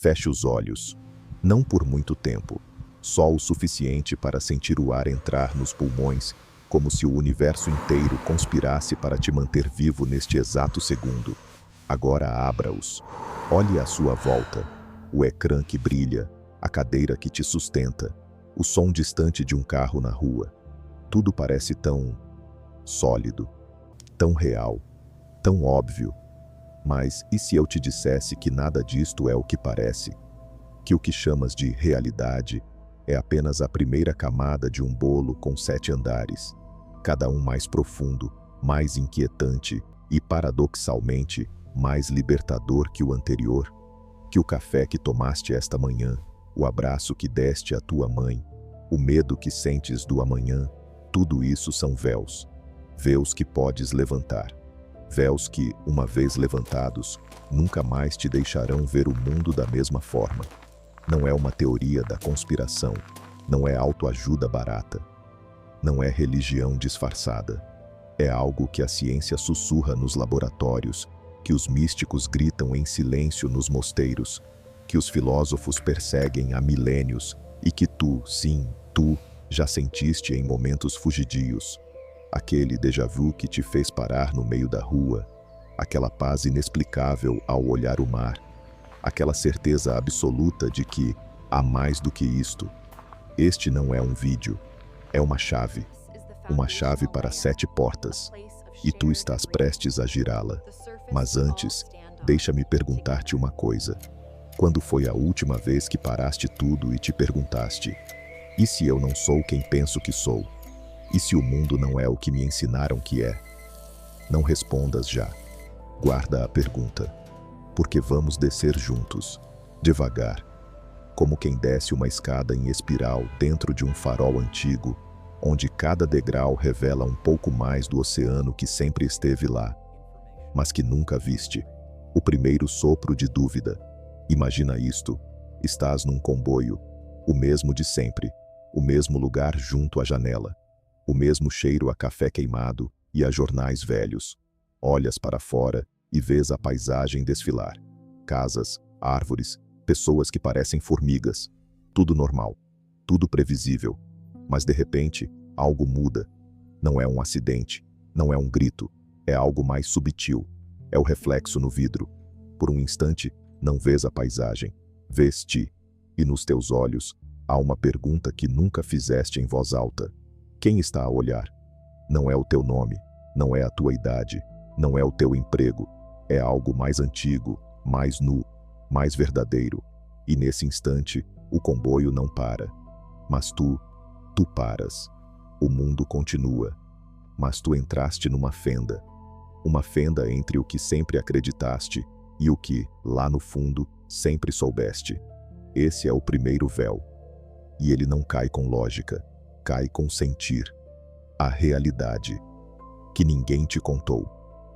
Feche os olhos. Não por muito tempo. Só o suficiente para sentir o ar entrar nos pulmões, como se o universo inteiro conspirasse para te manter vivo neste exato segundo. Agora abra-os. Olhe à sua volta. O ecrã que brilha, a cadeira que te sustenta, o som distante de um carro na rua. Tudo parece tão sólido, tão real, tão óbvio. Mas e se eu te dissesse que nada disto é o que parece? Que o que chamas de realidade é apenas a primeira camada de um bolo com 7 andares, cada um mais profundo, mais inquietante e, paradoxalmente, mais libertador que o anterior? Que o café que tomaste esta manhã, o abraço que deste à tua mãe, o medo que sentes do amanhã, tudo isso são véus. Véus que podes levantar. Véus que, uma vez levantados, nunca mais te deixarão ver o mundo da mesma forma. Não é uma teoria da conspiração, não é autoajuda barata, não é religião disfarçada. É algo que a ciência sussurra nos laboratórios, que os místicos gritam em silêncio nos mosteiros, que os filósofos perseguem há milênios e que tu, sim, tu, já sentiste em momentos fugidios. Aquele déjà vu que te fez parar no meio da rua, aquela paz inexplicável ao olhar o mar, aquela certeza absoluta de que há mais do que isto. Este não é um vídeo, é uma chave para 7 portas, e tu estás prestes a girá-la. Mas antes, deixa-me perguntar-te uma coisa. Quando foi a última vez que paraste tudo e te perguntaste: e se eu não sou quem penso que sou? E se o mundo não é o que me ensinaram que é? Não respondas já. Guarda a pergunta. Porque vamos descer juntos, devagar, como quem desce uma escada em espiral dentro de um farol antigo, onde cada degrau revela um pouco mais do oceano que sempre esteve lá, mas que nunca viste. O primeiro sopro de dúvida. Imagina isto: estás num comboio, o mesmo de sempre, o mesmo lugar junto à janela, o mesmo cheiro a café queimado e a jornais velhos. Olhas para fora e vês a paisagem desfilar. Casas, árvores, pessoas que parecem formigas. Tudo normal, tudo previsível. Mas de repente, algo muda. Não é um acidente, não é um grito, é algo mais subtil. É o reflexo no vidro. Por um instante, não vês a paisagem, vês-te. E nos teus olhos, há uma pergunta que nunca fizeste em voz alta. Quem está a olhar? Não é o teu nome, não é a tua idade, não é o teu emprego. É algo mais antigo, mais nu, mais verdadeiro. E nesse instante, o comboio não para. Mas tu paras. O mundo continua. Mas tu entraste numa fenda. Uma fenda entre o que sempre acreditaste e o que, lá no fundo, sempre soubeste. Esse é o primeiro véu. E ele não cai com lógica, cai com sentir. A realidade. Que ninguém te contou.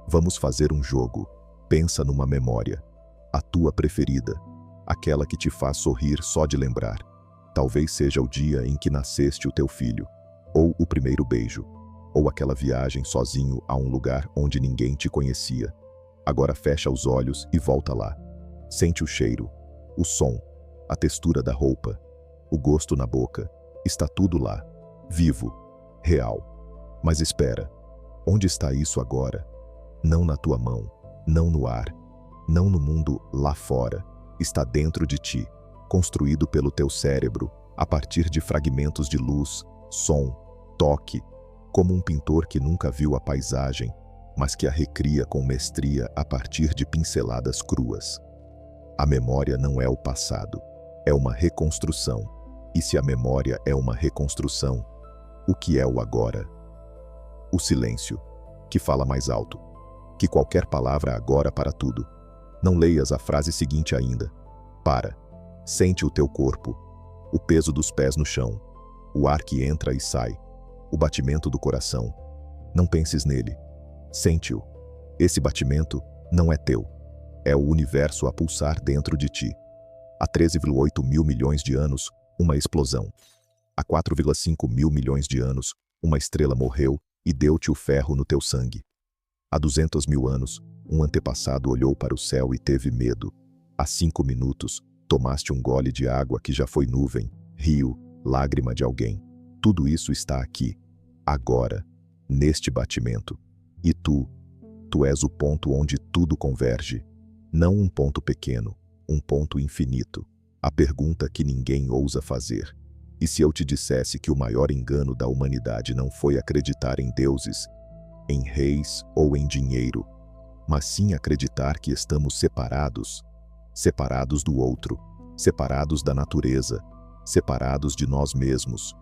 Vamos fazer um jogo. Pensa numa memória. A tua preferida. Aquela que te faz sorrir só de lembrar. Talvez seja o dia em que nasceste o teu filho. Ou o primeiro beijo. Ou aquela viagem sozinho a um lugar onde ninguém te conhecia. Agora fecha os olhos e volta lá. Sente o cheiro, o som, a textura da roupa, o gosto na boca. Está tudo lá. Vivo. Real. Mas espera. Onde está isso agora? Não na tua mão. Não no ar, não no mundo lá fora, está dentro de ti, construído pelo teu cérebro, a partir de fragmentos de luz, som, toque, como um pintor que nunca viu a paisagem, mas que a recria com mestria a partir de pinceladas cruas. A memória não é o passado, é uma reconstrução. E se a memória é uma reconstrução, o que é o agora? O silêncio, que fala mais alto. Que qualquer palavra agora para tudo. Não leias a frase seguinte ainda. Para. Sente o teu corpo. O peso dos pés no chão. O ar que entra e sai. O batimento do coração. Não penses nele. Sente-o. Esse batimento não é teu. É o universo a pulsar dentro de ti. Há 13,8 mil milhões de anos, uma explosão. Há 4,5 mil milhões de anos, uma estrela morreu e deu-te o ferro no teu sangue. Há 200 mil anos, um antepassado olhou para o céu e teve medo. Há 5 minutos, Tomaste um gole de água que já foi nuvem, rio, lágrima de alguém. Tudo isso está aqui, agora, neste batimento. E tu és o ponto onde tudo converge. Não um ponto pequeno, um ponto infinito. A pergunta que ninguém ousa fazer. E se eu te dissesse que o maior engano da humanidade não foi acreditar em deuses, em reis ou em dinheiro, mas sim acreditar que estamos separados, separados do outro, separados da natureza, separados de nós mesmos.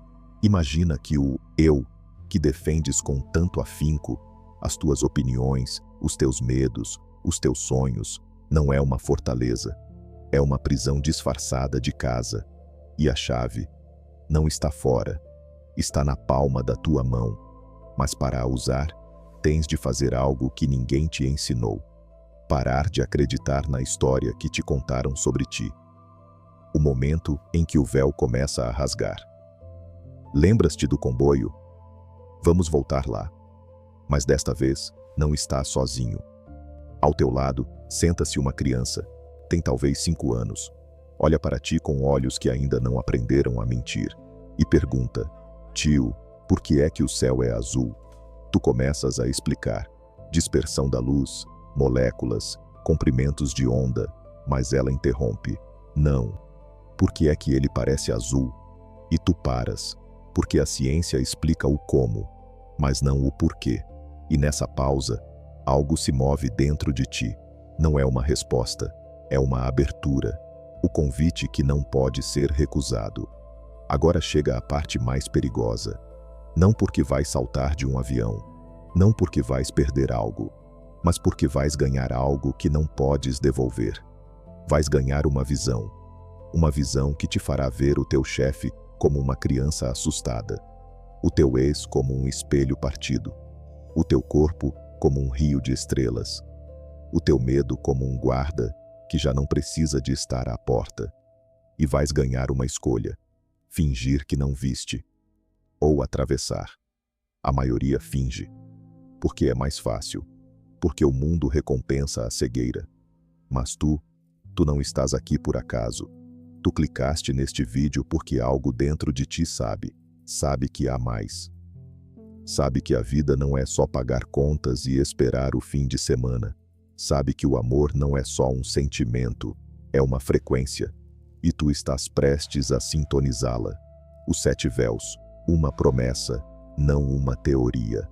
Imagina que o eu, que defendes com tanto afinco, as tuas opiniões, os teus medos, os teus sonhos, não é uma fortaleza, é uma prisão disfarçada de casa. E a chave não está fora, está na palma da tua mão. Mas para a usar, tens de fazer algo que ninguém te ensinou. Parar de acreditar na história que te contaram sobre ti. O momento em que o véu começa a rasgar. Lembras-te do comboio? Vamos voltar lá. Mas desta vez, não estás sozinho. Ao teu lado, senta-se uma criança. Tem talvez 5 anos. Olha para ti com olhos que ainda não aprenderam a mentir. E pergunta: tio, por que é que o céu é azul? Tu começas a explicar. Dispersão da luz, moléculas, comprimentos de onda. Mas ela interrompe. Não. Por que é que ele parece azul? E tu paras. Porque a ciência explica o como, mas não o porquê. E nessa pausa, algo se move dentro de ti. Não é uma resposta, é uma abertura. O convite que não pode ser recusado. Agora chega a parte mais perigosa. Não porque vais saltar de um avião, não porque vais perder algo, mas porque vais ganhar algo que não podes devolver. Vais ganhar uma visão que te fará ver o teu chefe como uma criança assustada, o teu ex como um espelho partido, o teu corpo como um rio de estrelas, o teu medo como um guarda que já não precisa de estar à porta. E vais ganhar uma escolha: fingir que não viste, ou atravessar. A maioria finge, porque é mais fácil, porque o mundo recompensa a cegueira. Mas tu não estás aqui por acaso. Tu clicaste neste vídeo porque algo dentro de ti sabe que há mais. Sabe que a vida não é só pagar contas e esperar o fim de semana. Sabe que o amor não é só um sentimento, é uma frequência. E tu estás prestes a sintonizá-la. Os 7 véus, uma promessa, não uma teoria.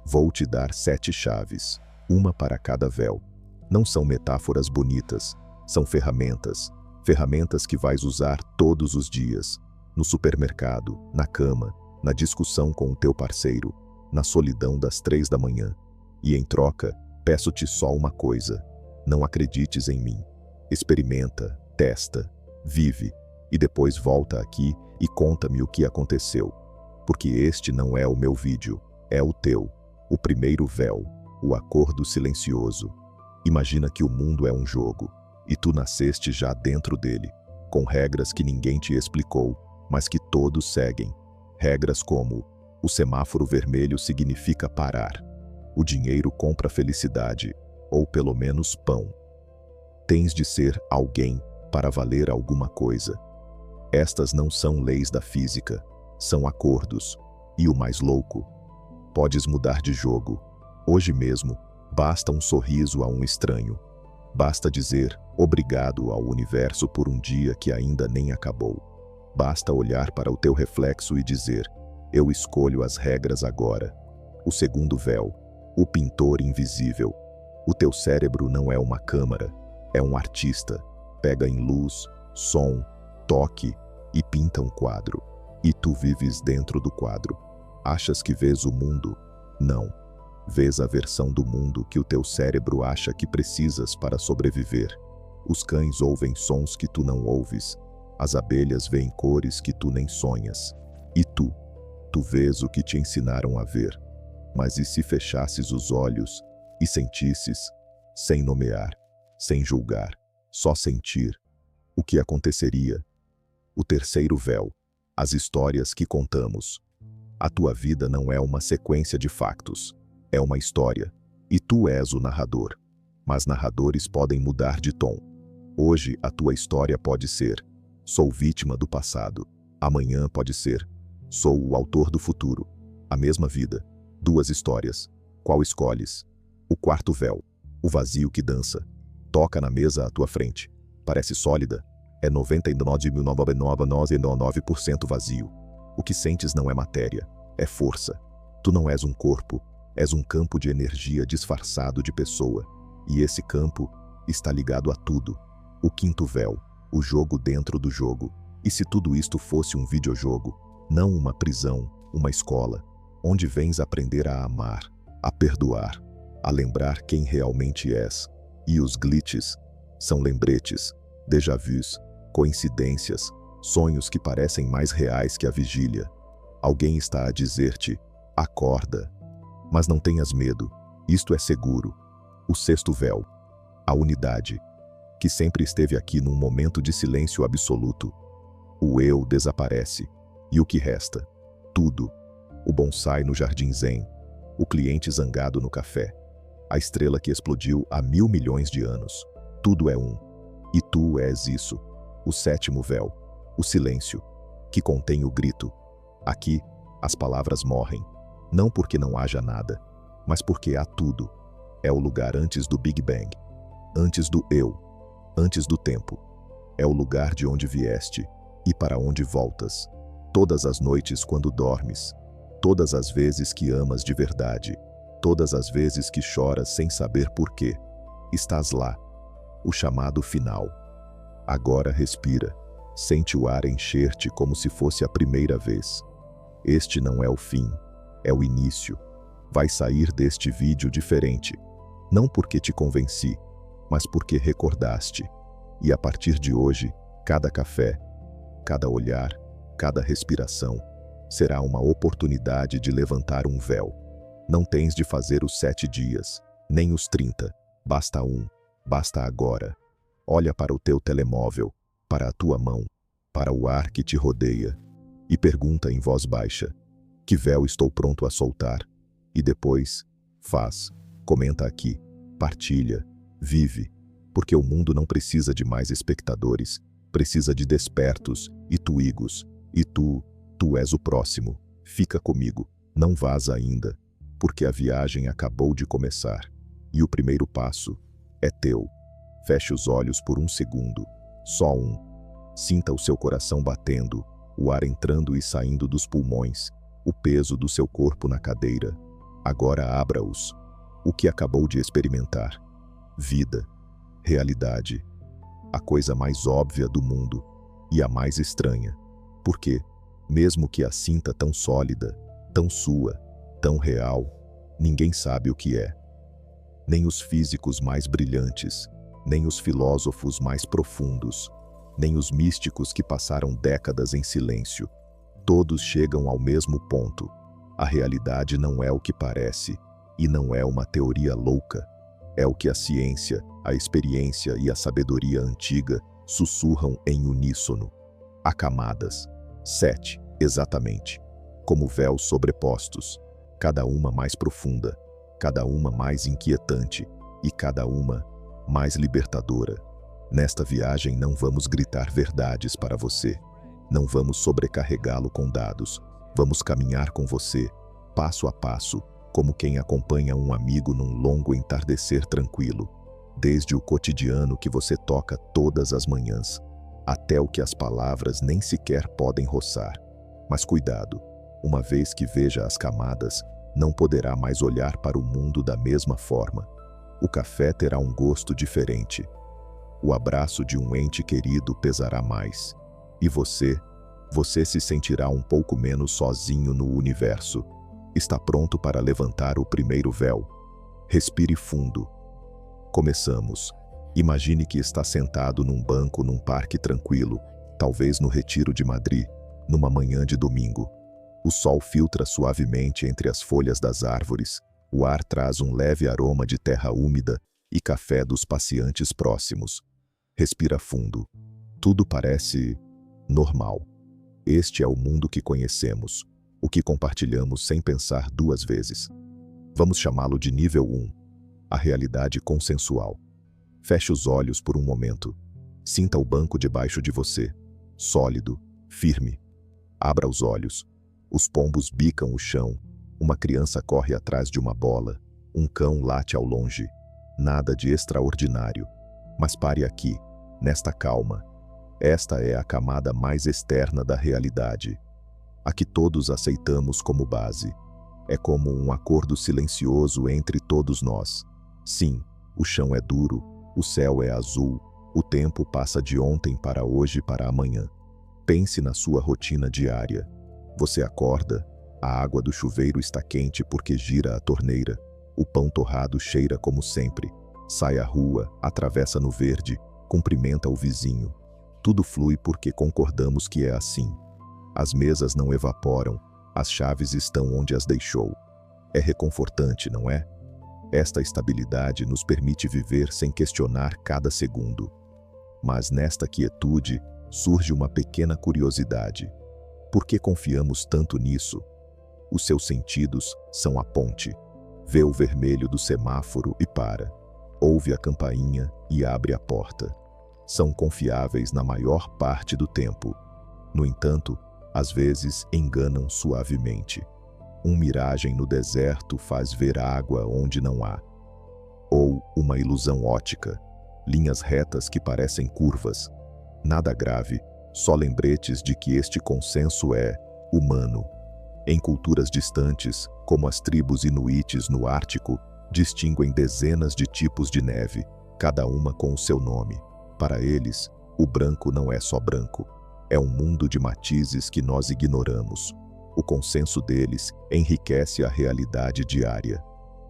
Vou te dar 7 chaves, uma para cada véu. Não são metáforas bonitas, são ferramentas. Ferramentas que vais usar todos os dias, no supermercado, na cama, na discussão com o teu parceiro, na solidão das 3 da manhã. E em troca, peço-te só uma coisa: não acredites em mim. Experimenta, testa, vive, e depois volta aqui e conta-me o que aconteceu. Porque este não é o meu vídeo, é o teu, o primeiro véu, o acordo silencioso. Imagina que o mundo é um jogo. E tu nasceste já dentro dele, com regras que ninguém te explicou, mas que todos seguem. Regras como: o semáforo vermelho significa parar. O dinheiro compra felicidade, ou pelo menos pão. Tens de ser alguém para valer alguma coisa. Estas não são leis da física, são acordos. E o mais louco: podes mudar de jogo. Hoje mesmo, basta um sorriso a um estranho. Basta dizer obrigado ao universo por um dia que ainda nem acabou. Basta olhar para o teu reflexo e dizer: eu escolho as regras agora. O segundo véu, o pintor invisível. O teu cérebro não é uma câmara, é um artista. Pega em luz, som, toque e pinta um quadro. E tu vives dentro do quadro. Achas que vês o mundo? Não. Vês a versão do mundo que o teu cérebro acha que precisas para sobreviver. Os cães ouvem sons que tu não ouves. As abelhas veem cores que tu nem sonhas. E tu vês o que te ensinaram a ver. Mas e se fechasses os olhos e sentisses, sem nomear, sem julgar, só sentir, o que aconteceria? O terceiro véu, as histórias que contamos. A tua vida não é uma sequência de factos. É uma história, e tu és o narrador. Mas narradores podem mudar de tom. Hoje a tua história pode ser: sou vítima do passado. Amanhã pode ser: sou o autor do futuro. A mesma vida, duas histórias. Qual escolhes? O quarto véu, o vazio que dança, toca na mesa à tua frente. Parece sólida, é 99,999% vazio. O que sentes não é matéria, é força. Tu não és um corpo, és um campo de energia disfarçado de pessoa. E esse campo está ligado a tudo. O quinto véu, o jogo dentro do jogo. E se tudo isto fosse um videojogo, não uma prisão, uma escola, onde vens aprender a amar, a perdoar, a lembrar quem realmente és. E os glitches são lembretes, déjà vus, coincidências, sonhos que parecem mais reais que a vigília. Alguém está a dizer-te: acorda. Mas não tenhas medo, isto é seguro. O sexto véu, a unidade, que sempre esteve aqui num momento de silêncio absoluto. O eu desaparece. E o que resta? Tudo. O bonsai no jardim zen, o cliente zangado no café, a estrela que explodiu há 1.000 milhões de anos. Tudo é um. E tu és isso. O sétimo véu, o silêncio, que contém o grito. Aqui, as palavras morrem, não porque não haja nada, mas porque há tudo. É o lugar antes do Big Bang, antes do eu, antes do tempo. É o lugar de onde vieste e para onde voltas. Todas as noites quando dormes, todas as vezes que amas de verdade, todas as vezes que choras sem saber porquê. Estás lá. O chamado final. Agora respira. Sente o ar encher-te como se fosse a primeira vez. Este não é o fim, é o início. Vai sair deste vídeo diferente. Não porque te convenci, mas porque recordaste. E a partir de hoje, cada café, cada olhar, cada respiração será uma oportunidade de levantar um véu. Não tens de fazer os 7 dias, nem os 30. Basta um. Basta agora. Olha para o teu telemóvel, para a tua mão, para o ar que te rodeia e pergunta em voz baixa: que véu estou pronto a soltar? E depois, faz, comenta aqui, partilha, vive, porque o mundo não precisa de mais espectadores, precisa de despertos e tuigos. E tu és o próximo. Fica comigo, não vaza ainda, porque a viagem acabou de começar. E o primeiro passo é teu. Feche os olhos por um segundo, só um. Sinta o seu coração batendo, o ar entrando e saindo dos pulmões, o peso do seu corpo na cadeira. Agora abra-os. O que acabou de experimentar? Vida, realidade, a coisa mais óbvia do mundo e a mais estranha. Porque, mesmo que a sinta tão sólida, tão sua, tão real, ninguém sabe o que é. Nem os físicos mais brilhantes, nem os filósofos mais profundos, nem os místicos que passaram décadas em silêncio. Todos chegam ao mesmo ponto. A realidade não é o que parece, e não é uma teoria louca. É o que a ciência, a experiência e a sabedoria antiga sussurram em uníssono. Há camadas, 7, exatamente, como véus sobrepostos, cada uma mais profunda, cada uma mais inquietante e cada uma mais libertadora. Nesta viagem não vamos gritar verdades para você, não vamos sobrecarregá-lo com dados, vamos caminhar com você, passo a passo, como quem acompanha um amigo num longo entardecer tranquilo, desde o cotidiano que você toca todas as manhãs, até o que as palavras nem sequer podem roçar. Mas cuidado, uma vez que veja as camadas, não poderá mais olhar para o mundo da mesma forma. O café terá um gosto diferente. O abraço de um ente querido pesará mais. E você se sentirá um pouco menos sozinho no universo. Está pronto para levantar o primeiro véu? Respire fundo. Começamos. Imagine que está sentado num banco num parque tranquilo, talvez no Retiro de Madrid, numa manhã de domingo. O sol filtra suavemente entre as folhas das árvores, o ar traz um leve aroma de terra úmida e café dos passeantes próximos. Respira fundo. Tudo parece normal. Este é o mundo que conhecemos, o que compartilhamos sem pensar duas vezes. Vamos chamá-lo de nível 1, a realidade consensual. Feche os olhos por um momento. Sinta o banco debaixo de você, sólido, firme. Abra os olhos. Os pombos bicam o chão. Uma criança corre atrás de uma bola. Um cão late ao longe. Nada de extraordinário. Mas pare aqui, nesta calma. Esta é a camada mais externa da realidade, a que todos aceitamos como base. É como um acordo silencioso entre todos nós. Sim, o chão é duro, o céu é azul, o tempo passa de ontem para hoje para amanhã. Pense na sua rotina diária. Você acorda, a água do chuveiro está quente porque gira a torneira, o pão torrado cheira como sempre, sai à rua, atravessa no verde, cumprimenta o vizinho. Tudo flui porque concordamos que é assim. As mesas não evaporam, as chaves estão onde as deixou. É reconfortante, não é? Esta estabilidade nos permite viver sem questionar cada segundo. Mas nesta quietude surge uma pequena curiosidade. Por que confiamos tanto nisso? Os seus sentidos são a ponte. Vê o vermelho do semáforo e para. Ouve a campainha e abre a porta. São confiáveis na maior parte do tempo. No entanto, às vezes enganam suavemente. Miragem no deserto faz ver água onde não há. Ou uma ilusão ótica, linhas retas que parecem curvas. Nada grave, só lembretes de que este consenso é humano. Em culturas distantes, como as tribos inuites no Ártico, distinguem dezenas de tipos de neve, cada uma com o seu nome. Para eles, o branco não é só branco. É um mundo de matizes que nós ignoramos. O consenso deles enriquece a realidade diária.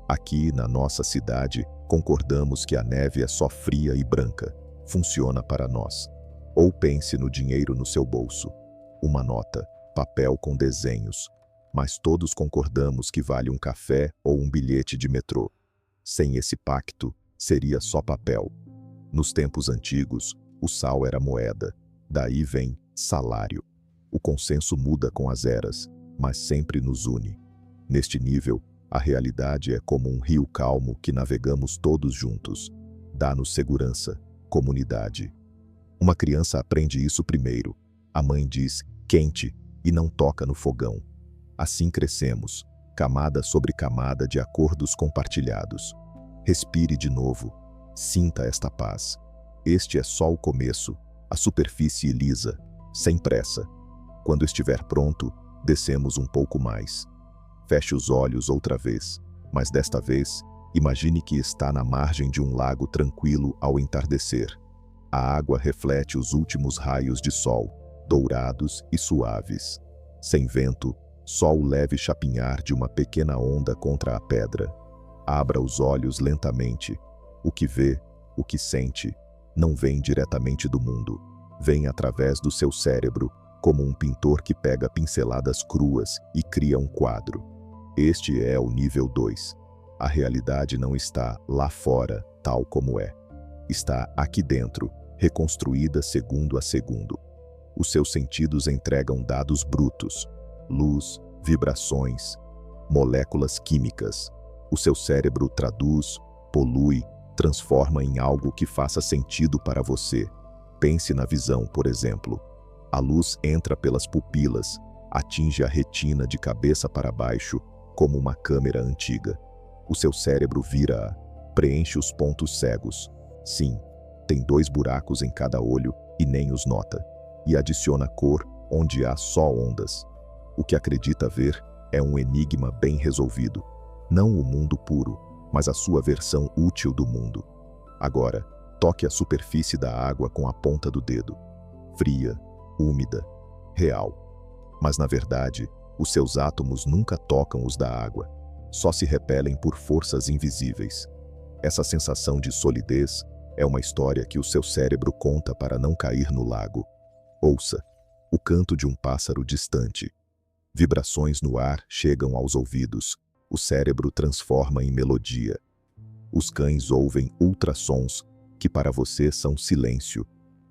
Aqui, na nossa cidade, concordamos que a neve é só fria e branca. Funciona para nós. Ou pense no dinheiro no seu bolso. Uma nota, papel com desenhos. Mas todos concordamos que vale um café ou um bilhete de metrô. Sem esse pacto, seria só papel. Nos tempos antigos, o sal era moeda. Daí vem salário. O consenso muda com as eras, mas sempre nos une. Neste nível, a realidade é como um rio calmo que navegamos todos juntos. Dá-nos segurança, comunidade. Uma criança aprende isso primeiro. A mãe diz, quente, e não toca no fogão. Assim crescemos, camada sobre camada de acordos compartilhados. Respire de novo. Sinta esta paz. Este é só o começo, a superfície lisa, sem pressa. Quando estiver pronto, descemos um pouco mais. Feche os olhos outra vez, mas desta vez, imagine que está na margem de um lago tranquilo ao entardecer. A água reflete os últimos raios de sol, dourados e suaves. Sem vento, só o leve chapinhar de uma pequena onda contra a pedra. Abra os olhos lentamente. O que vê, o que sente, não vem diretamente do mundo. Vem através do seu cérebro, como um pintor que pega pinceladas cruas e cria um quadro. Este é o nível 2. A realidade não está lá fora, tal como é. Está aqui dentro, reconstruída segundo a segundo. Os seus sentidos entregam dados brutos, luz, vibrações, moléculas químicas. O seu cérebro traduz, polui, transforma em algo que faça sentido para você. Pense na visão, por exemplo. A luz entra pelas pupilas, atinge a retina de cabeça para baixo, como uma câmera antiga. O seu cérebro vira-a, preenche os pontos cegos. Sim, tem 2 buracos em cada olho e nem os nota. E adiciona cor onde há só ondas. O que acredita ver é um enigma bem resolvido. Não o mundo puro, mas a sua versão útil do mundo. Agora, toque a superfície da água com a ponta do dedo. Fria, úmida, real. Mas na verdade, os seus átomos nunca tocam os da água. Só se repelem por forças invisíveis. Essa sensação de solidez é uma história que o seu cérebro conta para não cair no lago. Ouça, o canto de um pássaro distante. Vibrações no ar chegam aos ouvidos. O cérebro transforma em melodia. Os cães ouvem ultrassons, que para você são silêncio.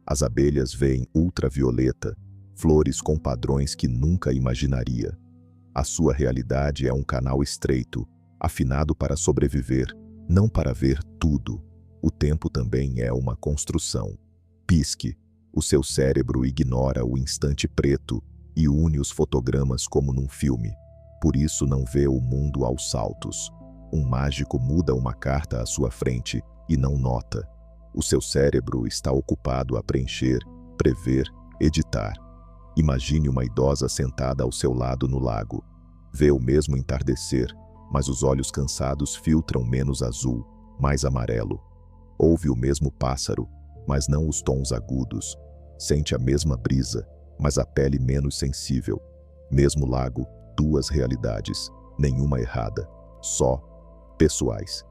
As abelhas veem ultravioleta, flores com padrões que nunca imaginaria. A sua realidade é um canal estreito, afinado para sobreviver, não para ver tudo. O tempo também é uma construção. Pisque. O seu cérebro ignora o instante preto e une os fotogramas como num filme. Por isso não vê o mundo aos saltos. Um mágico muda uma carta à sua frente e não nota. O seu cérebro está ocupado a preencher, prever, editar. Imagine uma idosa sentada ao seu lado no lago. Vê o mesmo entardecer, mas os olhos cansados filtram menos azul, mais amarelo. Ouve o mesmo pássaro, mas não os tons agudos. Sente a mesma brisa, mas a pele menos sensível. Mesmo lago, duas realidades, nenhuma errada, só pessoais.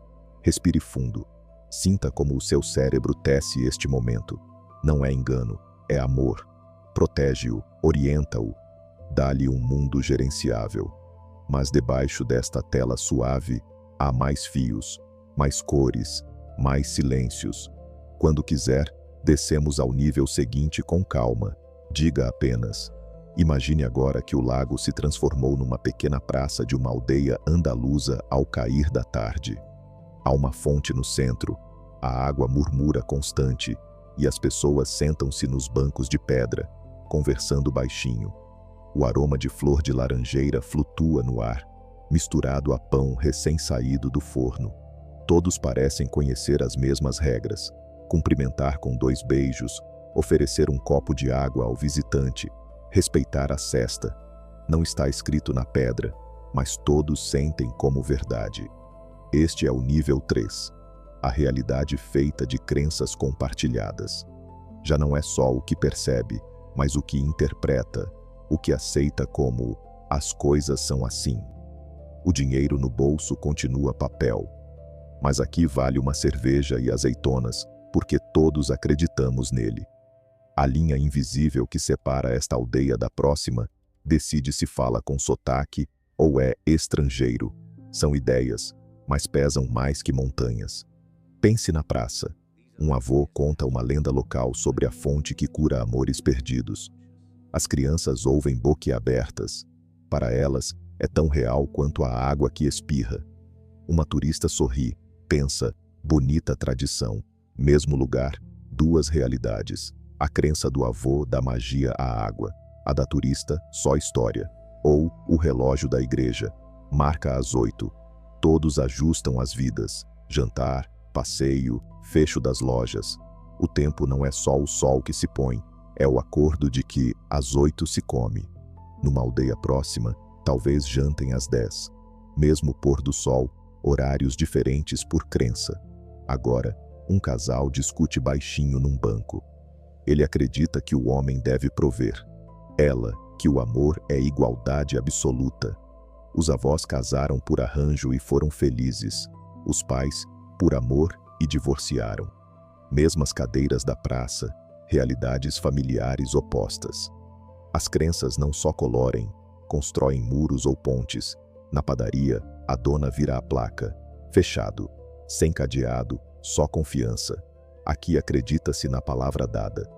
Respire fundo. Sinta como o seu cérebro tece este momento. Não é engano, é amor. Protege-o, orienta-o, dá-lhe um mundo gerenciável. Mas debaixo desta tela suave, há mais fios, mais cores, mais silêncios. Quando quiser, descemos ao nível seguinte com calma. Diga apenas: imagine agora que o lago se transformou numa pequena praça de uma aldeia andaluza ao cair da tarde. Há uma fonte no centro, a água murmura constante e as pessoas sentam-se nos bancos de pedra, conversando baixinho. O aroma de flor de laranjeira flutua no ar, misturado a pão recém-saído do forno. Todos parecem conhecer as mesmas regras: cumprimentar com 2 beijos, oferecer um copo de água ao visitante, respeitar a cesta. Não está escrito na pedra, mas todos sentem como verdade. Este é o nível 3, a realidade feita de crenças compartilhadas. Já não é só o que percebe, mas o que interpreta, o que aceita como as coisas são assim. O dinheiro no bolso continua papel, mas aqui vale uma cerveja e azeitonas, porque todos acreditamos nele. A linha invisível que separa esta aldeia da próxima decide se fala com sotaque ou é estrangeiro. São ideias, mas pesam mais que montanhas. Pense na praça. Um avô conta uma lenda local sobre a fonte que cura amores perdidos. As crianças ouvem boquiabertas. Para elas, é tão real quanto a água que espirra. Uma turista sorri, pensa: bonita tradição. Mesmo lugar, 2 realidades. A crença do avô dá magia à água, a da turista, só história. Ou o relógio da igreja, marca às 8. Todos ajustam as vidas, jantar, passeio, fecho das lojas. O tempo não é só o sol que se põe, é o acordo de que às 8 se come. Numa aldeia próxima, talvez jantem às 10. Mesmo pôr do sol, horários diferentes por crença. Agora, um casal discute baixinho num banco. Ele acredita que o homem deve prover. Ela, que o amor é igualdade absoluta. Os avós casaram por arranjo e foram felizes. Os pais, por amor, e divorciaram. Mesmas cadeiras da praça, realidades familiares opostas. As crenças não só colorem, constroem muros ou pontes. Na padaria, a dona vira a placa: fechado, sem cadeado, só confiança. Aqui acredita-se na palavra dada.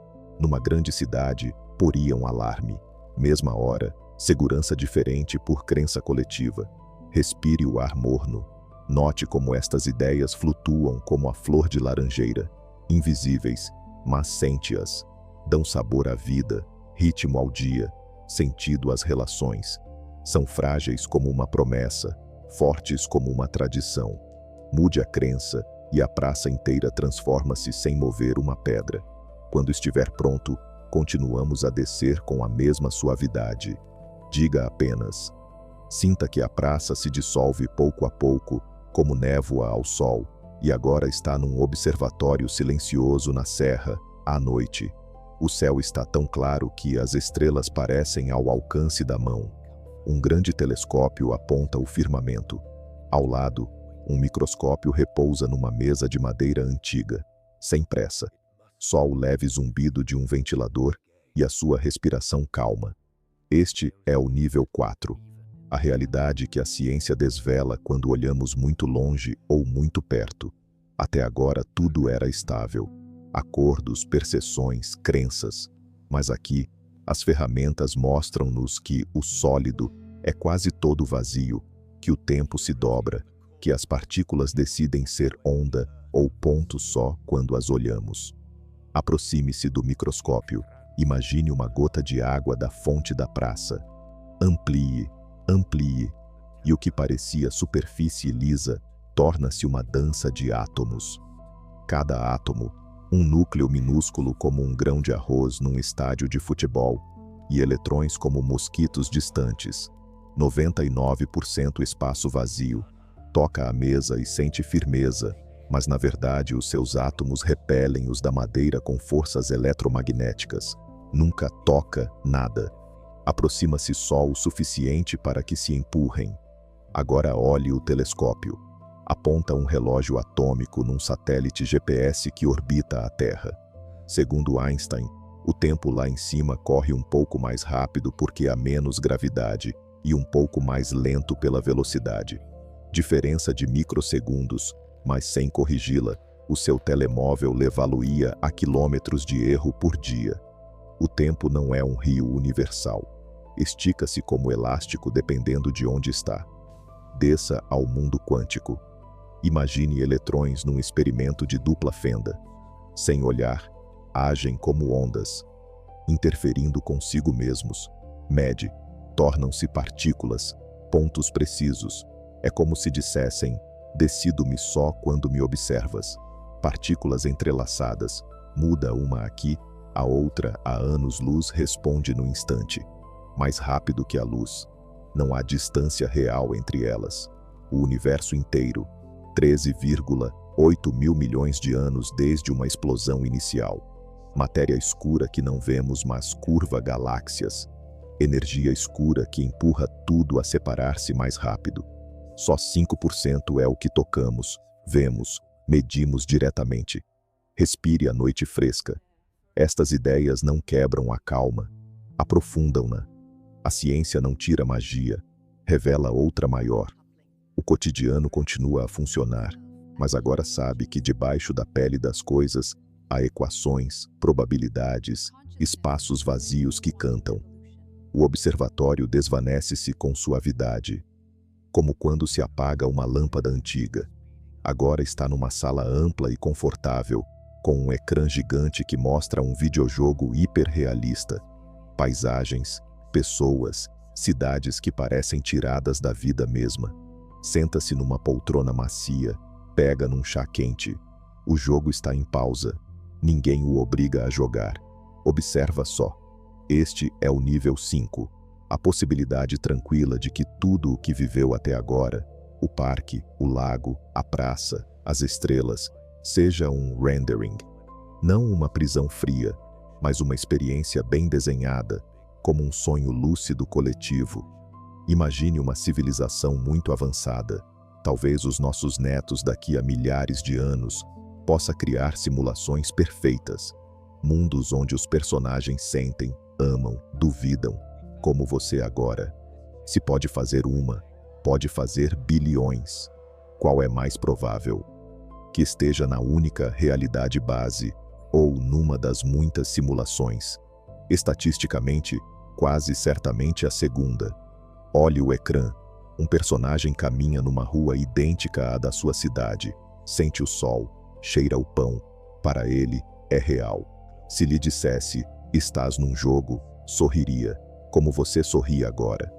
Numa grande cidade, poria um alarme. Mesma hora, segurança diferente por crença coletiva. Respire o ar morno. Note como estas ideias flutuam como a flor de laranjeira. Invisíveis, mas sente-as. Dão sabor à vida, ritmo ao dia, sentido às relações. São frágeis como uma promessa, fortes como uma tradição. Mude a crença e a praça inteira transforma-se sem mover uma pedra. Quando estiver pronto, continuamos a descer com a mesma suavidade. Diga apenas: sinta que a praça se dissolve pouco a pouco, como névoa ao sol, e agora está num observatório silencioso na serra, à noite. O céu está tão claro que as estrelas parecem ao alcance da mão. Um grande telescópio aponta o firmamento. Ao lado, um microscópio repousa numa mesa de madeira antiga, sem pressa. Só o leve zumbido de um ventilador e a sua respiração calma. Este é o nível 4. A realidade que a ciência desvela quando olhamos muito longe ou muito perto. Até agora tudo era estável. Acordos, percepções, crenças. Mas aqui, as ferramentas mostram-nos que o sólido é quase todo vazio, que o tempo se dobra, que as partículas decidem ser onda ou ponto só quando as olhamos. Aproxime-se do microscópio. Imagine uma gota de água da fonte da praça. Amplie, amplie, e o que parecia superfície lisa torna-se uma dança de átomos. Cada átomo, um núcleo minúsculo como um grão de arroz num estádio de futebol, e eletrões como mosquitos distantes. 99% espaço vazio. Toca a mesa e sente firmeza, mas na verdade os seus átomos repelem os da madeira com forças eletromagnéticas. Nunca toca nada. Aproxima-se só o suficiente para que se empurrem. Agora olhe o telescópio. Aponta um relógio atômico num satélite GPS que orbita a Terra. Segundo Einstein, o tempo lá em cima corre um pouco mais rápido porque há menos gravidade e um pouco mais lento pela velocidade. Diferença de microsegundos, mas sem corrigi-la, o seu telemóvel levá-lo-ia a quilômetros de erro por dia. O tempo não é um rio universal. Estica-se como elástico dependendo de onde está. Desça ao mundo quântico. Imagine eletrões num experimento de dupla fenda. Sem olhar, agem como ondas, interferindo consigo mesmos. Mede, tornam-se partículas, pontos precisos. É como se dissessem: decido-me só quando me observas. Partículas entrelaçadas, muda uma aqui, a outra a anos-luz responde no instante. Mais rápido que a luz. Não há distância real entre elas. O universo inteiro, 13,8 mil milhões de anos desde uma explosão inicial. Matéria escura que não vemos, mas curva galáxias. Energia escura que empurra tudo a separar-se mais rápido. Só 5% é o que tocamos, vemos, medimos diretamente. Respire a noite fresca. Estas ideias não quebram a calma, aprofundam-na. A ciência não tira magia, revela outra maior. O cotidiano continua a funcionar, mas agora sabe que debaixo da pele das coisas há equações, probabilidades, espaços vazios que cantam. O observatório desvanece-se com suavidade, como quando se apaga uma lâmpada antiga. Agora está numa sala ampla e confortável, com um ecrã gigante que mostra um videojogo hiperrealista. Paisagens, pessoas, cidades que parecem tiradas da vida mesma. Senta-se numa poltrona macia, pega num chá quente. O jogo está em pausa. Ninguém o obriga a jogar. Observa só. Este é o nível 5. A possibilidade tranquila de que tudo o que viveu até agora, o parque, o lago, a praça, as estrelas, seja um rendering. Não uma prisão fria, mas uma experiência bem desenhada, como um sonho lúcido coletivo. Imagine uma civilização muito avançada, talvez os nossos netos daqui a milhares de anos, possa criar simulações perfeitas, mundos onde os personagens sentem, amam, duvidam, como você agora. Se pode fazer uma, pode fazer bilhões. Qual é mais provável? Que esteja na única realidade base ou numa das muitas simulações? Estatisticamente, quase certamente a segunda. Olhe o ecrã. Um personagem caminha numa rua idêntica à da sua cidade, sente o sol, cheira o pão. Para ele, é real. Se lhe dissesse, estás num jogo, sorriria, como você sorri agora.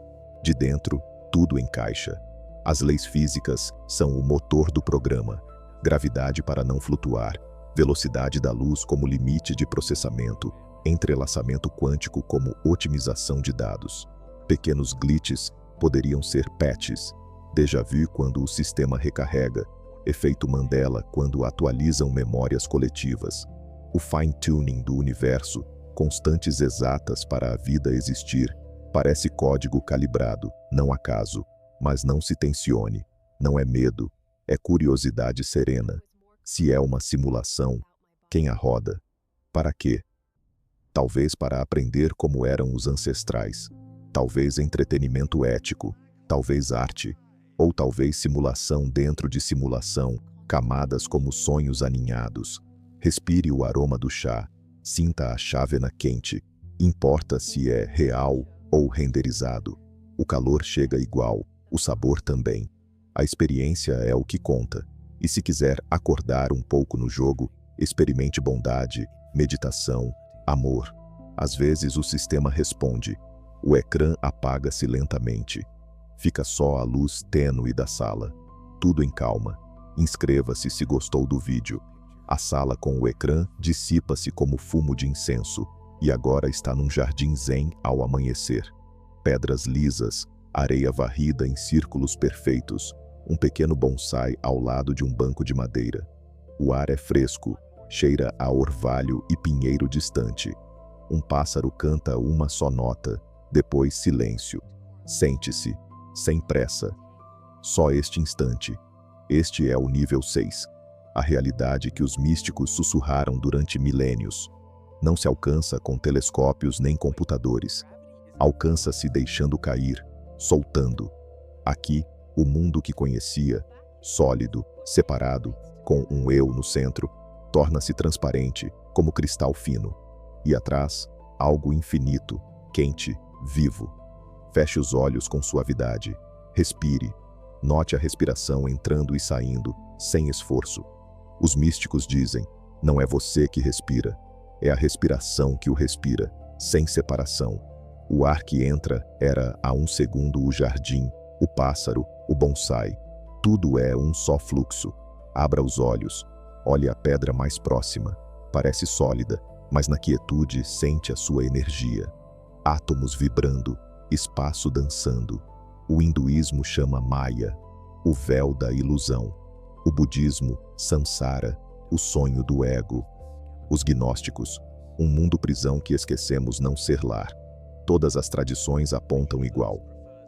De dentro, tudo encaixa. As leis físicas são o motor do programa. Gravidade para não flutuar, velocidade da luz como limite de processamento, entrelaçamento quântico como otimização de dados. Pequenos glitches poderiam ser patches, déjà vu quando o sistema recarrega, efeito Mandela quando atualizam memórias coletivas. O fine-tuning do universo, constantes exatas para a vida existir, parece código calibrado, não acaso, mas não se tensione, não é medo, é curiosidade serena. Se é uma simulação, quem a roda? Para quê? Talvez para aprender como eram os ancestrais, talvez entretenimento ético, talvez arte, ou talvez simulação dentro de simulação, camadas como sonhos aninhados. Respire o aroma do chá, sinta a chávena quente, importa se é real ou renderizado. O calor chega igual, o sabor também. A experiência é o que conta. E se quiser acordar um pouco no jogo, experimente bondade, meditação, amor. Às vezes o sistema responde. O ecrã apaga-se lentamente. Fica só a luz tênue da sala. Tudo em calma. Inscreva-se se gostou do vídeo. A sala com o ecrã dissipa-se como fumo de incenso e agora está num jardim zen ao amanhecer. Pedras lisas, areia varrida em círculos perfeitos, um pequeno bonsai ao lado de um banco de madeira. O ar é fresco, cheira a orvalho e pinheiro distante. Um pássaro canta uma só nota, depois silêncio. Sente-se, sem pressa. Só este instante. Este é o nível 6. A realidade que os místicos sussurraram durante milênios. Não se alcança com telescópios nem computadores. Alcança-se deixando cair, soltando. Aqui, o mundo que conhecia, sólido, separado, com um eu no centro, torna-se transparente, como cristal fino. E atrás, algo infinito, quente, vivo. Feche os olhos com suavidade. Respire. Note a respiração entrando e saindo, sem esforço. Os místicos dizem, não é você que respira, é a respiração que o respira, sem separação. O ar que entra era, há um segundo, o jardim, o pássaro, o bonsai. Tudo é um só fluxo. Abra os olhos. Olhe a pedra mais próxima. Parece sólida, mas na quietude sente a sua energia. Átomos vibrando, espaço dançando. O hinduísmo chama Maya, o véu da ilusão. O budismo, Samsara, o sonho do ego. Os gnósticos, um mundo-prisão que esquecemos não ser lar. Todas as tradições apontam igual.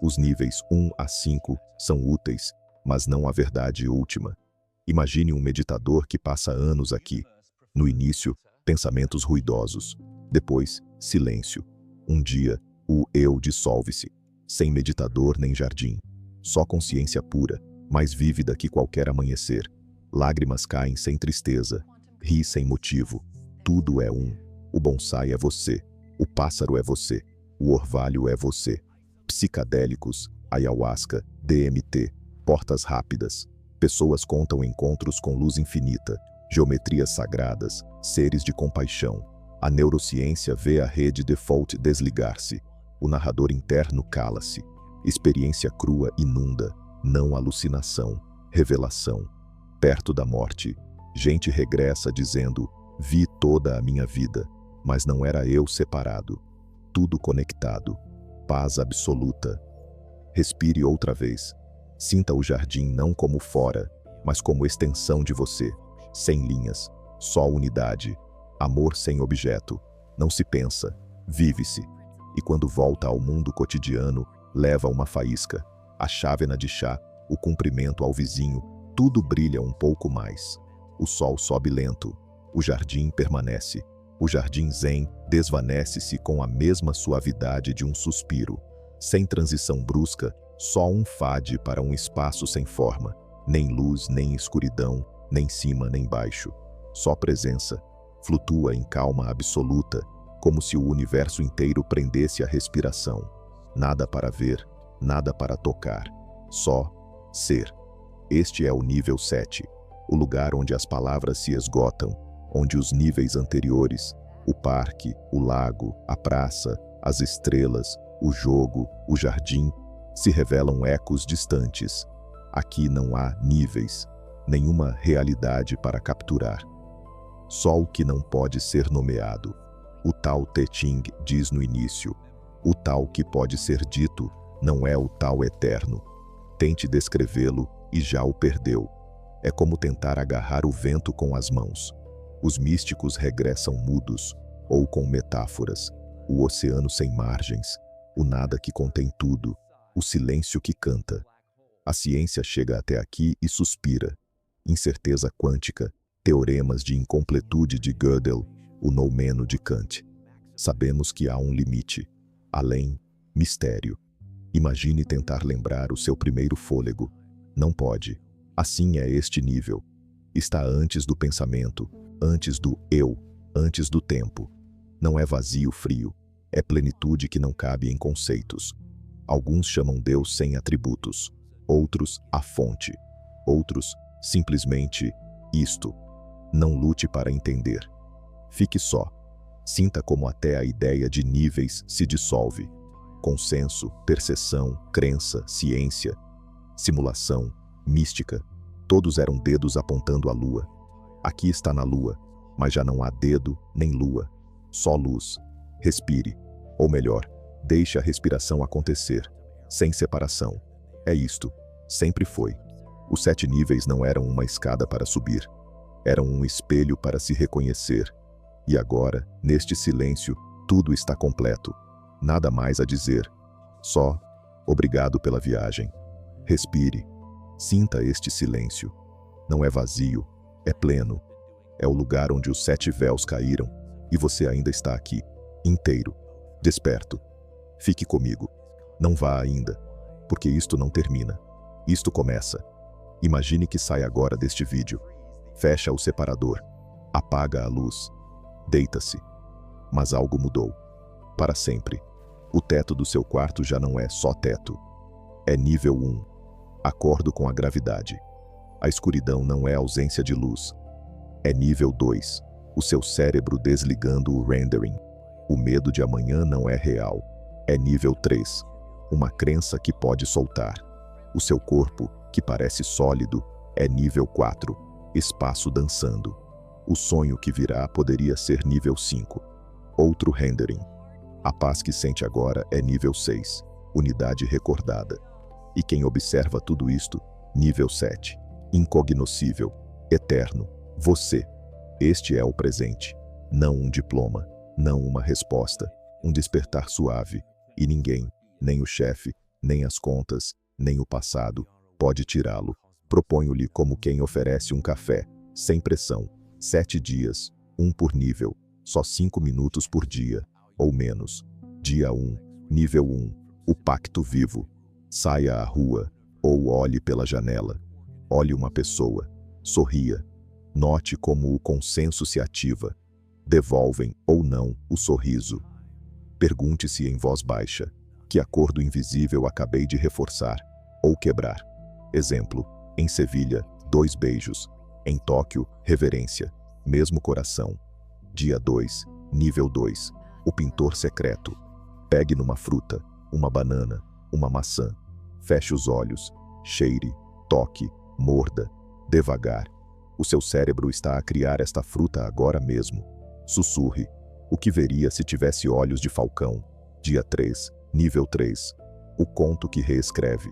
Os níveis 1 a 5 são úteis, mas não a verdade última. Imagine um meditador que passa anos aqui. No início, pensamentos ruidosos. Depois, silêncio. Um dia, o eu dissolve-se. Sem meditador nem jardim. Só consciência pura, mais vívida que qualquer amanhecer. Lágrimas caem sem tristeza. Ri sem motivo. Tudo é um. O bonsai é você. O pássaro é você. O orvalho é você. Psicadélicos, ayahuasca, DMT, portas rápidas. Pessoas contam encontros com luz infinita, geometrias sagradas, seres de compaixão. A neurociência vê a rede default desligar-se. O narrador interno cala-se. Experiência crua inunda, não alucinação, revelação. Perto da morte, gente regressa dizendo, vi toda a minha vida, mas não era eu separado. Tudo conectado. Paz absoluta. Respire outra vez. Sinta o jardim não como fora, mas como extensão de você. Sem linhas, só unidade. Amor sem objeto. Não se pensa, vive-se. E quando volta ao mundo cotidiano, leva uma faísca, a chávena de chá, o cumprimento ao vizinho, tudo brilha um pouco mais. O sol sobe lento, o jardim permanece. O jardim zen desvanece-se com a mesma suavidade de um suspiro. Sem transição brusca, só um fade para um espaço sem forma. Nem luz, nem escuridão, nem cima, nem baixo. Só presença. Flutua em calma absoluta, como se o universo inteiro prendesse a respiração. Nada para ver, nada para tocar. Só ser. Este é o nível 7, o lugar onde as palavras se esgotam, onde os níveis anteriores, o parque, o lago, a praça, as estrelas, o jogo, o jardim, se revelam ecos distantes. Aqui não há níveis, nenhuma realidade para capturar. Só o que não pode ser nomeado. O Tao Te Ching diz no início, o tal que pode ser dito não é o tal eterno. Tente descrevê-lo e já o perdeu. É como tentar agarrar o vento com as mãos. Os místicos regressam mudos, ou com metáforas, o oceano sem margens, o nada que contém tudo, o silêncio que canta. A ciência chega até aqui e suspira. Incerteza quântica, teoremas de incompletude de Gödel, o noumeno de Kant. Sabemos que há um limite. Além, mistério. Imagine tentar lembrar o seu primeiro fôlego. Não pode. Assim é este nível. Está antes do pensamento, antes do eu, antes do tempo. Não é vazio frio, é plenitude que não cabe em conceitos. Alguns chamam Deus sem atributos, outros a fonte, outros simplesmente isto. Não lute para entender. Fique só. Sinta como até a ideia de níveis se dissolve. Consenso, percepção, crença, ciência, simulação, mística, todos eram dedos apontando a lua. Aqui está na lua, mas já não há dedo nem lua, só luz. Respire, ou melhor, deixe a respiração acontecer, sem separação. É isto, sempre foi. Os 7 níveis não eram uma escada para subir, eram um espelho para se reconhecer. E agora, neste silêncio, tudo está completo. Nada mais a dizer. Só, obrigado pela viagem. Respire. Sinta este silêncio. Não é vazio, é pleno. É o lugar onde os 7 véus caíram e você ainda está aqui, inteiro, desperto. Fique comigo. Não vá ainda, porque isto não termina. Isto começa. Imagine que sai agora deste vídeo. Fecha o separador. Apaga a luz. Deita-se. Mas algo mudou. Para sempre. O teto do seu quarto já não é só teto. É nível 1. Acordo com a gravidade. A escuridão não é ausência de luz. É nível 2. O seu cérebro desligando o rendering. O medo de amanhã não é real. É nível 3. Uma crença que pode soltar. O seu corpo, que parece sólido, é nível 4. Espaço dançando. O sonho que virá poderia ser nível 5. Outro rendering. A paz que sente agora é nível 6. Unidade recordada. E quem observa tudo isto, nível 7. Incognoscível. Eterno. Você. Este é o presente. Não um diploma. Não uma resposta. Um despertar suave. E ninguém, nem o chefe, nem as contas, nem o passado, pode tirá-lo. Proponho-lhe como quem oferece um café, sem pressão. 7 dias, 1 por nível, só 5 minutos por dia, ou menos. Dia 1, nível 1, o pacto vivo. Saia à rua, ou olhe pela janela. Olhe uma pessoa. Sorria. Note como o consenso se ativa. Devolvem, ou não, o sorriso. Pergunte-se em voz baixa: que acordo invisível acabei de reforçar, ou quebrar? Exemplo, em Sevilha, 2 beijos. Em Tóquio, reverência. Mesmo coração. Dia 2, nível 2, o pintor secreto. Pegue numa fruta, uma banana, uma maçã. Feche os olhos, cheire, toque, morda, devagar. O seu cérebro está a criar esta fruta agora mesmo. Sussurre. O que veria se tivesse olhos de falcão? Dia 3, nível 3. O conto que reescreve.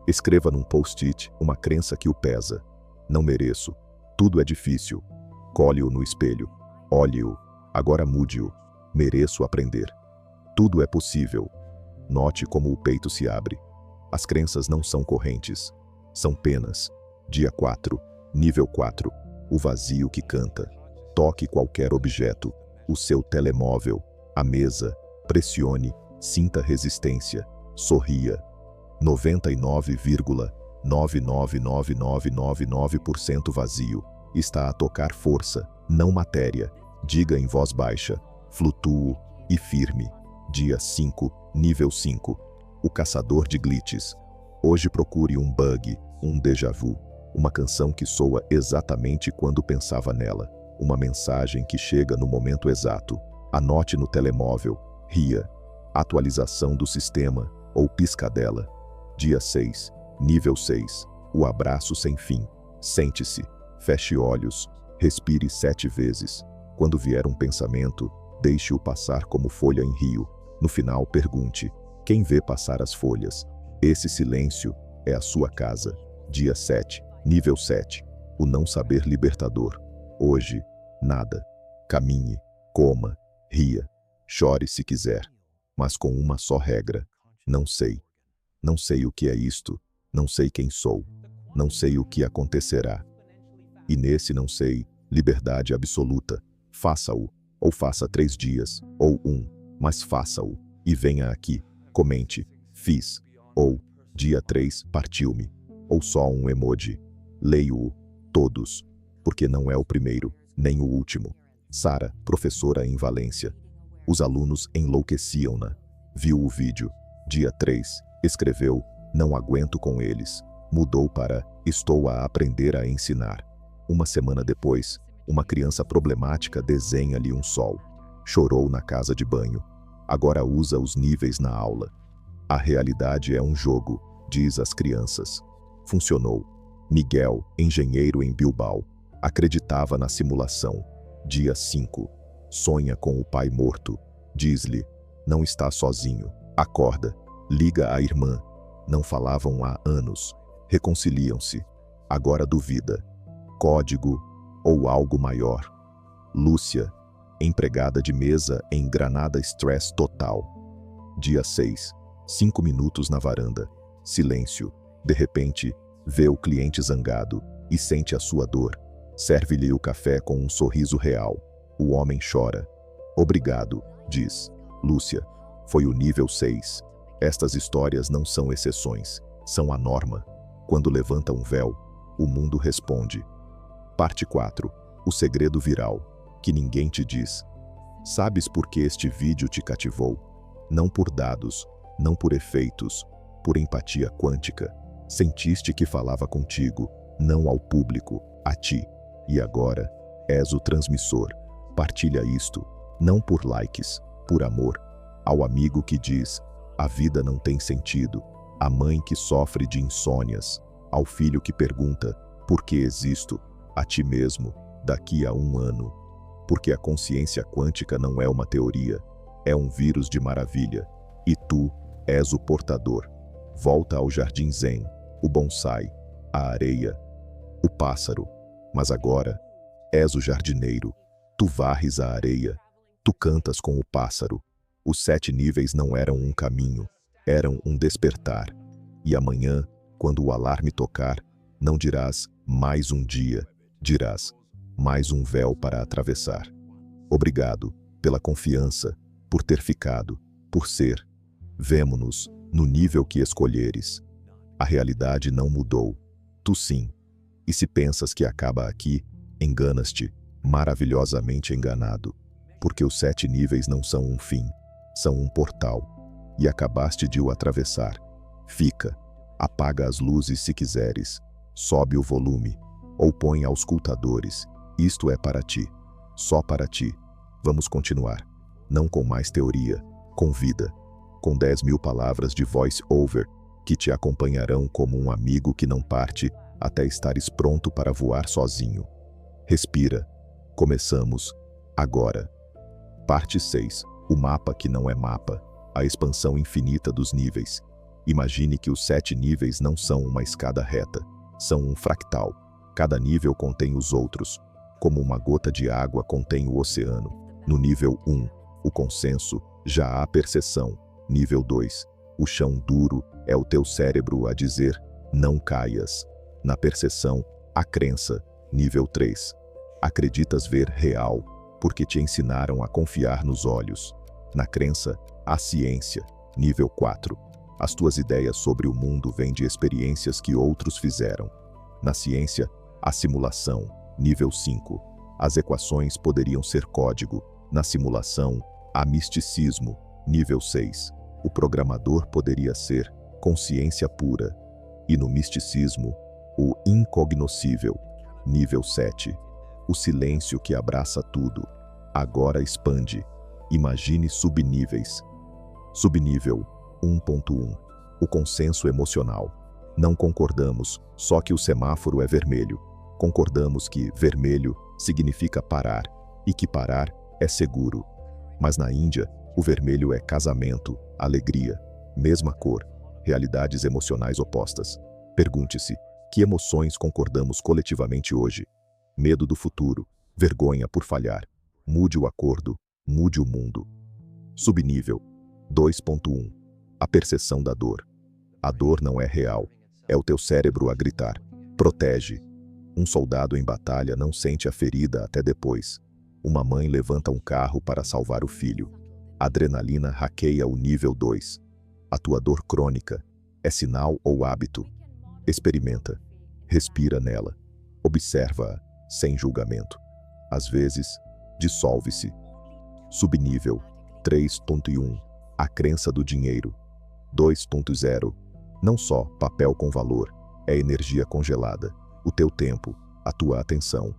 Escreva num post-it uma crença que o pesa. Não mereço. Tudo é difícil. Colhe-o no espelho. Olhe-o. Agora mude-o. Mereço aprender. Tudo é possível. Note como o peito se abre. As crenças não são correntes. São penas. Dia 4, nível 4. O vazio que canta. Toque qualquer objeto. O seu telemóvel. A mesa. Pressione. Sinta resistência. Sorria. 99,999999% vazio. Está a tocar força, não matéria. Diga em voz baixa. Flutuo e firme. Dia 5, nível 5. O caçador de glitches. Hoje procure um bug, um déjà vu. Uma canção que soa exatamente quando pensava nela. Uma mensagem que chega no momento exato. Anote no telemóvel. Ria. Atualização do sistema ou piscadela. Dia 6, nível 6. O abraço sem fim. Sente-se. Feche olhos. Respire 7 vezes. Quando vier um pensamento, deixe-o passar como folha em rio. No final, pergunte: quem vê passar as folhas? Esse silêncio é a sua casa. Dia 7, nível 7. O não saber libertador. Hoje, nada. Caminhe, coma, ria, chore se quiser. Mas com uma só regra. Não sei. Não sei o que é isto. Não sei quem sou. Não sei o que acontecerá. E nesse não sei, liberdade absoluta. Faça-o. Ou faça 3 dias, ou 1. Mas faça-o. E venha aqui. Comente. Fiz. Ou, dia 3, partiu-me. Ou só um emoji. Leio-o. Todos. Porque não é o primeiro, nem o último. Sara, professora em Valência. Os alunos enlouqueciam-na. Viu o vídeo. Dia 3. Escreveu: não aguento com eles. Mudou para: estou a aprender a ensinar. Uma semana depois, Uma criança problemática desenha-lhe um sol. Chorou na casa de banho. Agora usa os níveis na aula. A realidade é um jogo, diz às crianças. Funcionou. Miguel, engenheiro em Bilbao, acreditava na simulação. Dia 5. Sonha com o pai morto. Diz-lhe, não está sozinho. Acorda. Liga à irmã. Não falavam há anos. Reconciliam-se. Agora duvida. Código ou algo maior. Lúcia, empregada de mesa em Granada, Stress total. Dia 6. 5 minutos na varanda. Silêncio. De repente, vê o cliente zangado e sente a sua dor. Serve-lhe o café com um sorriso real. O homem chora. Obrigado, diz. Lúcia, foi o nível 6. Estas histórias não são exceções, são a norma. Quando levanta um véu, o mundo responde. Parte 4. O segredo viral, que ninguém te diz. Sabes por que este vídeo te cativou? Não por dados, não por efeitos, por empatia quântica. Sentiste que falava contigo, não ao público, a ti. E agora, és o transmissor. Partilha isto, não por likes, por amor. Ao amigo que diz, a vida não tem sentido. À mãe que sofre de insônias. Ao filho que pergunta, por que existo? A ti mesmo, daqui a 1 ano. Porque a consciência quântica não é uma teoria, é um vírus de maravilha. E tu és o portador. Volta ao jardim zen, o bonsai, a areia, o pássaro. Mas agora, és o jardineiro. Tu varres a areia, tu cantas com o pássaro. Os 7 níveis não eram um caminho, eram um despertar. E amanhã, quando o alarme tocar, não dirás mais um dia, dirás mais um véu para atravessar. Obrigado pela confiança, por ter ficado, por ser. Vemo-nos no nível que escolheres. A realidade não mudou. Tu sim. E se pensas que acaba aqui, enganas-te, maravilhosamente enganado. Porque os 7 níveis não são um fim, são um portal. E acabaste de o atravessar. Fica. Apaga as luzes se quiseres. Sobe o volume. Ou põe auscultadores. Isto é para ti. Só para ti. Vamos continuar. Não com mais teoria, com vida. Com 10.000 palavras de voice-over que te acompanharão como um amigo que não parte até estares pronto para voar sozinho. Respira. Começamos. Agora. Parte 6. O mapa que não é mapa. A expansão infinita dos níveis. Imagine que os 7 níveis não são uma escada reta. São um fractal. Cada nível contém os outros. Como uma gota de água contém o oceano. No nível 1, o consenso, já há percepção. Nível 2, o chão duro é o teu cérebro a dizer, não caias. Na percepção, a crença. Nível 3, acreditas ver real, porque te ensinaram a confiar nos olhos. Na crença, a ciência. Nível 4, as tuas ideias sobre o mundo vêm de experiências que outros fizeram. Na ciência, a simulação. Nível 5, as equações poderiam ser código. Na simulação, há misticismo. Nível 6, o programador poderia ser consciência pura. E no misticismo, o incognoscível. Nível 7, o silêncio que abraça tudo. Agora expande. Imagine subníveis. Subnível 1.1, o consenso emocional. Não concordamos, só que o semáforo é vermelho. Concordamos que vermelho significa parar e que parar é seguro. Mas na Índia, o vermelho é casamento, alegria, mesma cor, realidades emocionais opostas. Pergunte-se, que emoções concordamos coletivamente hoje? Medo do futuro, vergonha por falhar. Mude o acordo, mude o mundo. Subnível 2.1, a percepção da dor. A dor não é real, é o teu cérebro a gritar. Protege. Um soldado em batalha não sente a ferida até depois. Uma mãe levanta um carro para salvar o filho. Adrenalina hackeia o nível 2. A tua dor crônica é sinal ou hábito? Experimenta. Respira nela. Observa-a, sem julgamento. Às vezes, dissolve-se. Subnível 3.1, a crença do dinheiro. 2.0, não só papel com valor, é energia congelada, o teu tempo, a tua atenção.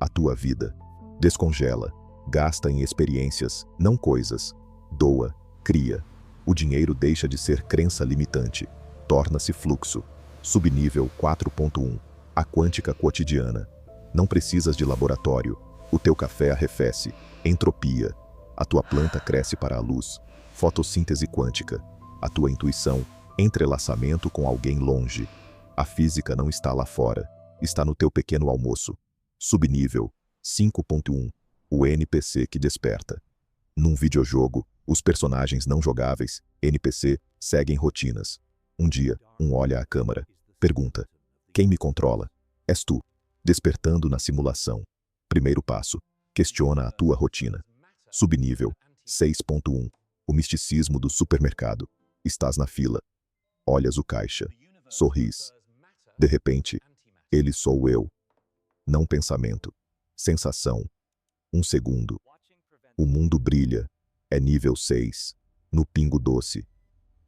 a tua vida. Descongela. Gasta em experiências, não coisas. Doa, cria. O dinheiro deixa de ser crença limitante. Torna-se fluxo. Subnível 4.1. A quântica cotidiana. Não precisas de laboratório. O teu café arrefece. Entropia. A tua planta cresce para a luz. Fotossíntese quântica. A tua intuição. Entrelaçamento com alguém longe. A física não está lá fora. Está no teu pequeno almoço. Subnível 5.1. O NPC que desperta. Num videojogo, os personagens não jogáveis, NPC, seguem rotinas. Um dia, um olha à câmera. Pergunta: quem me controla? És tu. Despertando na simulação. Primeiro passo. Questiona a tua rotina. Subnível 6.1. O misticismo do supermercado. Estás na fila. Olhas o caixa. Sorris. De repente, ele sou eu. Não pensamento. Sensação. Um segundo. O mundo brilha. É nível 6. No pingo doce.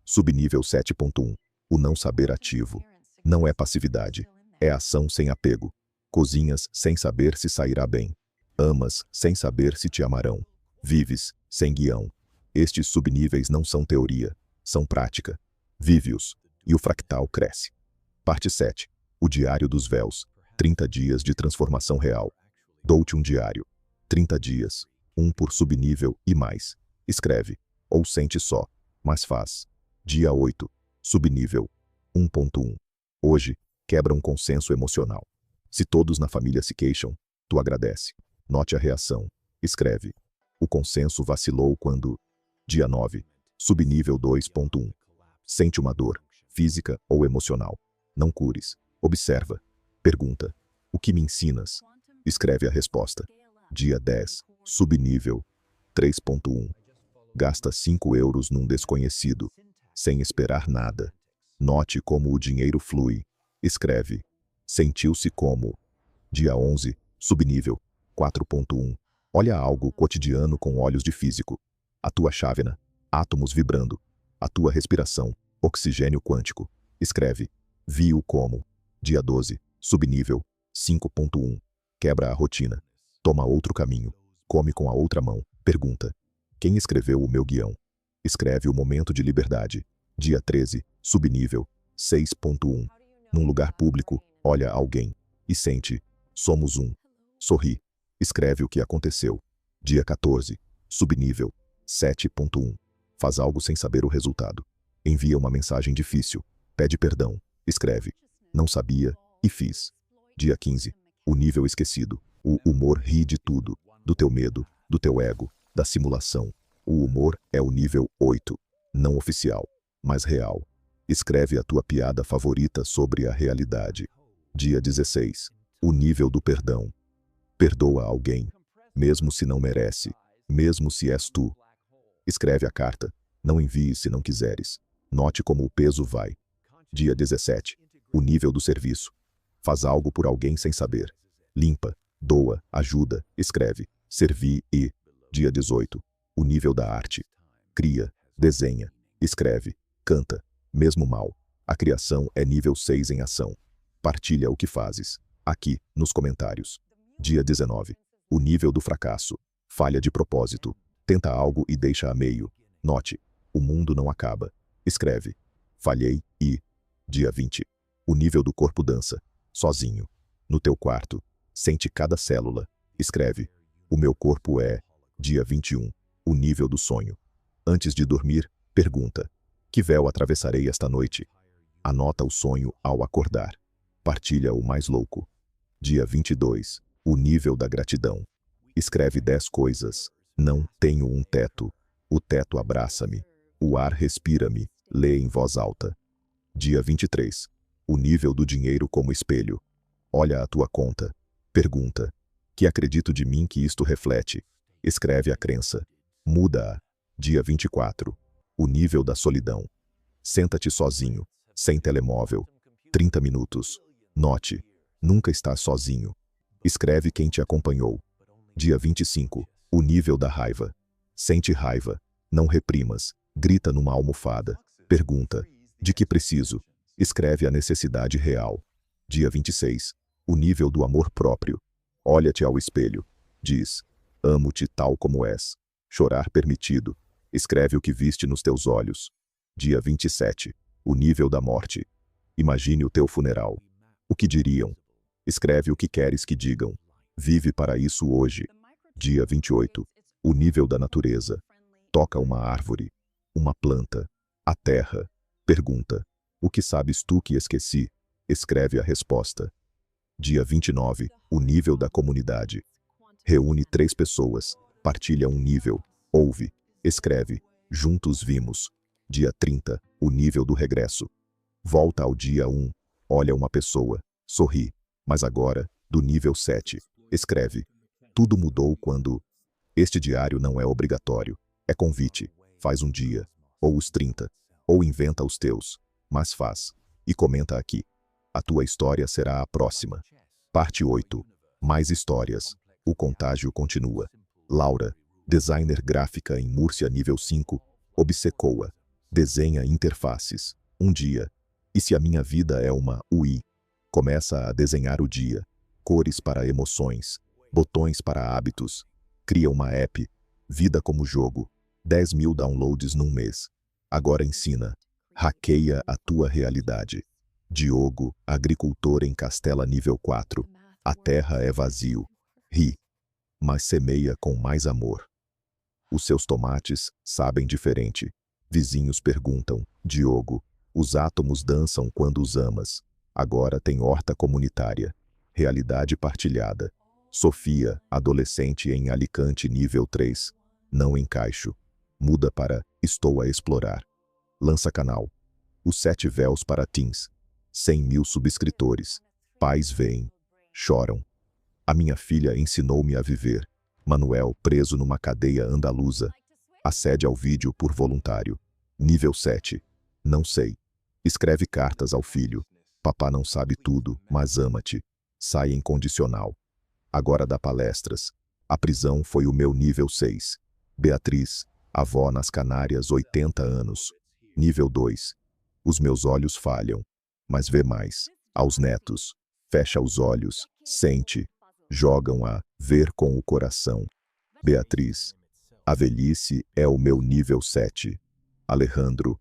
Subnível 7.1. O não saber ativo. Não é passividade. É ação sem apego. Cozinhas sem saber se sairá bem. Amas sem saber se te amarão. Vives sem guião. Estes subníveis não são teoria. São prática. Vive-os. E o fractal cresce. Parte 7. O Diário dos Véus. 30 dias de transformação real. Dou-te um diário. 30 dias. Um por subnível e mais. Escreve. Ou sente só. Mas faz. Dia 8. Subnível 1.1. Hoje, quebra um consenso emocional. Se todos na família se queixam, tu agradece. Note a reação. Escreve. O consenso vacilou quando... Dia 9. Subnível 2.1. Sente uma dor, física ou emocional. Não cures. Observa. Pergunta. O que me ensinas? Escreve a resposta. Dia 10. Subnível 3.1. Gasta 5 euros num desconhecido, sem esperar nada. Note como o dinheiro flui. Escreve. Sentiu-se como. Dia 11. Subnível 4.1. Olha algo cotidiano com olhos de físico. A tua chávena. Átomos vibrando. A tua respiração. Oxigênio quântico. Escreve. Vi-o como. Dia 12. Subnível 5.1. Quebra a rotina. Toma outro caminho. Come com a outra mão. Pergunta. Quem escreveu o meu guião? Escreve o momento de liberdade. Dia 13. Subnível 6.1. Num lugar público, olha alguém. E sente. Somos um. Sorri. Escreve o que aconteceu. Dia 14. Subnível 7.1. Faz algo sem saber o resultado. Envia uma mensagem difícil. Pede perdão. Escreve. Não sabia e fiz. Dia 15. O nível esquecido. O humor ri de tudo. Do teu medo, do teu ego, da simulação. O humor é o nível 8. Não oficial, mas real. Escreve a tua piada favorita sobre a realidade. Dia 16. O nível do perdão. Perdoa alguém, mesmo se não merece, mesmo se és tu. Escreve a carta. Não envies se não quiseres. Note como o peso vai. Dia 17. O nível do serviço. Faz algo por alguém sem saber. Limpa, doa, ajuda, escreve, servir e... Dia 18. O nível da arte. Cria, desenha, escreve, canta, mesmo mal. A criação é nível 6 em ação. Partilha o que fazes. Aqui, nos comentários. Dia 19. O nível do fracasso. Falha de propósito. Tenta algo e deixa a meio. Note. O mundo não acaba. Escreve. Falhei e... Dia 20. O nível do corpo dança. Sozinho. No teu quarto. Sente cada célula. Escreve. O meu corpo é... Dia 21. O nível do sonho. Antes de dormir, pergunta. Que véu atravessarei esta noite? Anota o sonho ao acordar. Partilha o mais louco. Dia 22. O nível da gratidão. Escreve 10 coisas. Não tenho um teto. O teto abraça-me. O ar respira-me. Lê em voz alta. Dia 23. O nível do dinheiro como espelho. Olha a tua conta. Pergunta. Que acredito de mim que isto reflete? Escreve a crença. Muda-a. Dia 24. O nível da solidão. Senta-te sozinho, sem telemóvel. 30 minutos. Note. Nunca estás sozinho. Escreve quem te acompanhou. Dia 25. O nível da raiva. Sente raiva. Não reprimas. Grita numa almofada. Pergunta. De que preciso? Escreve a necessidade real. Dia 26. O nível do amor próprio. Olha-te ao espelho. Diz: amo-te tal como és. Chorar permitido. Escreve o que viste nos teus olhos. Dia 27. O nível da morte. Imagine o teu funeral. O que diriam? Escreve o que queres que digam. Vive para isso hoje. Dia 28. O nível da natureza. Toca uma árvore, uma planta, a terra. Pergunta: o que sabes tu que esqueci? Escreve a resposta. Dia 29. O nível da comunidade. Reúne 3 pessoas. Partilha um nível. Ouve. Escreve. Juntos vimos. Dia 30. O nível do regresso. Volta ao dia 1. Olha uma pessoa. Sorri. Mas agora, do nível 7. Escreve. Tudo mudou quando... Este diário não é obrigatório. É convite. Faz um dia. Ou os 30. Ou inventa os teus. Mas faz. E comenta aqui. A tua história será a próxima. Parte 8. Mais histórias. O contágio continua. Laura, designer gráfica em Múrcia nível 5, obcecou-a. Desenha interfaces. Um dia. E se a minha vida é uma UI? Começa a desenhar o dia. Cores para emoções. Botões para hábitos. Cria uma app. Vida como jogo. 10.000 downloads num mês. Agora ensina. Hackeia a tua realidade. Diogo, agricultor em Castela nível 4. A terra é vazio. Ri. Mas semeia com mais amor. Os seus tomates sabem diferente. Vizinhos perguntam: Diogo, os átomos dançam quando os amas. Agora tem horta comunitária. Realidade partilhada. Sofia, adolescente em Alicante nível 3. Não encaixo. Muda para estou a explorar. Lança canal. Os 7 véus para teens. 100.000 subscritores. Pais veem. Choram. A minha filha ensinou-me a viver. Manuel preso numa cadeia andaluza. Acede ao vídeo por voluntário. Nível 7. Não sei. Escreve cartas ao filho. Papá não sabe tudo, mas ama-te. Sai incondicional. Agora dá palestras. A prisão foi o meu nível 6. Beatriz, avó nas Canárias, 80 anos. Nível 2. Os meus olhos falham, mas vê mais. Aos netos. Fecha os olhos, sente. Jogam a ver com o coração. Beatriz. A velhice é o meu nível 7. Alejandro.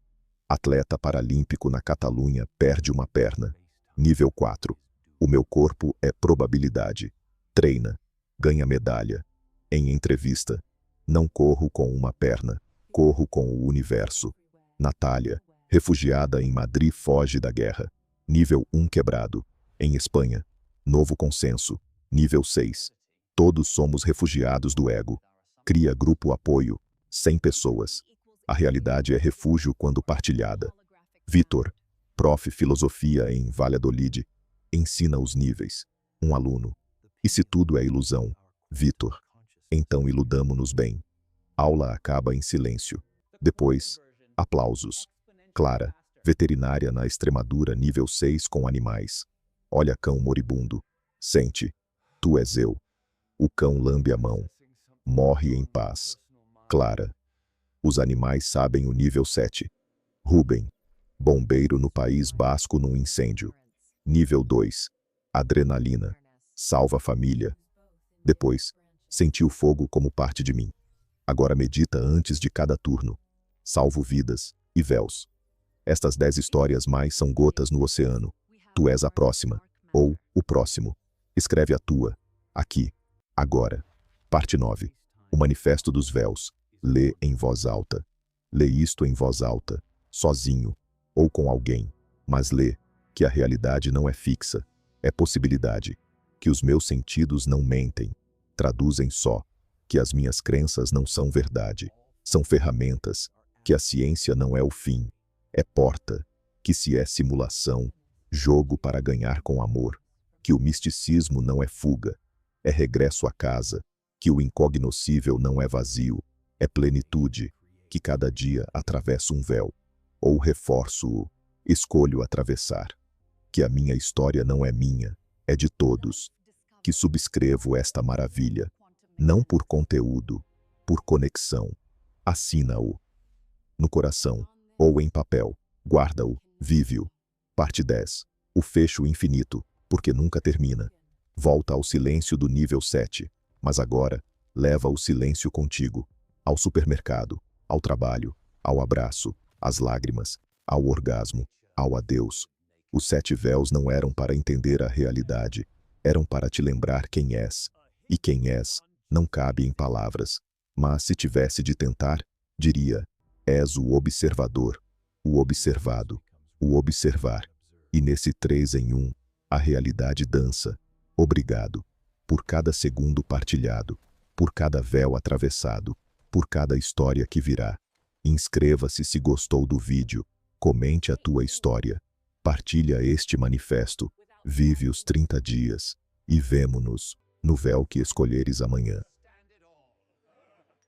Atleta paralímpico na Catalunha, perde uma perna. Nível 4. O meu corpo é probabilidade. Treina. Ganha medalha. Em entrevista. Não corro com uma perna. Corro com o universo. Natália. Refugiada em Madrid, foge da guerra. Nível 1 quebrado. Em Espanha. Novo consenso. Nível 6. Todos somos refugiados do ego. Cria grupo apoio. 100 pessoas. A realidade é refúgio quando partilhada. Vitor, prof. Filosofia em Valladolid, ensina os níveis. Um aluno. E se tudo é ilusão? Vitor. Então iludamo-nos bem. Aula acaba em silêncio. Depois, aplausos. Clara, veterinária na Extremadura nível 6 com animais. Olha cão moribundo. Sente. Tu és eu. O cão lambe a mão. Morre em paz. Clara. Os animais sabem o nível 7. Rubem. Bombeiro no País Basco num incêndio. Nível 2. Adrenalina. Salva a família. Depois, senti o fogo como parte de mim. Agora medita antes de cada turno. Salvo vidas e véus. Estas 10 histórias mais são gotas no oceano. Tu és a próxima. Ou o próximo. Escreve a tua. Aqui. Agora. Parte 9. O Manifesto dos Véus. Lê em voz alta. Lê isto em voz alta. Sozinho. Ou com alguém. Mas lê. Que a realidade não é fixa. É possibilidade. Que os meus sentidos não mentem. Traduzem só. Que as minhas crenças não são verdade. São ferramentas. Que a ciência não é o fim. É porta. Que se é simulação. Jogo para ganhar com amor. Que o misticismo não é fuga. É regresso à casa. Que o incognoscível não é vazio. É plenitude. Que cada dia atravesso um véu. Ou reforço-o. Escolho atravessar. Que a minha história não é minha. É de todos. Que subscrevo esta maravilha. Não por conteúdo. Por conexão. Assina-o. No coração. Ou em papel. Guarda-o. Vive-o. Parte 10. O fecho infinito. Porque nunca termina. Volta ao silêncio do nível 7, mas agora, leva o silêncio contigo, ao supermercado, ao trabalho, ao abraço, às lágrimas, ao orgasmo, ao adeus. Os 7 véus não eram para entender a realidade, eram para te lembrar quem és. E quem és, não cabe em palavras, mas se tivesse de tentar, diria: és o observador, o observado, o observar. E nesse 3 em 1, a realidade dança. Obrigado por cada segundo partilhado, por cada véu atravessado, por cada história que virá. Inscreva-se se gostou do vídeo, comente a tua história, partilha este manifesto, vive os 30 dias e vemo-nos no véu que escolheres amanhã.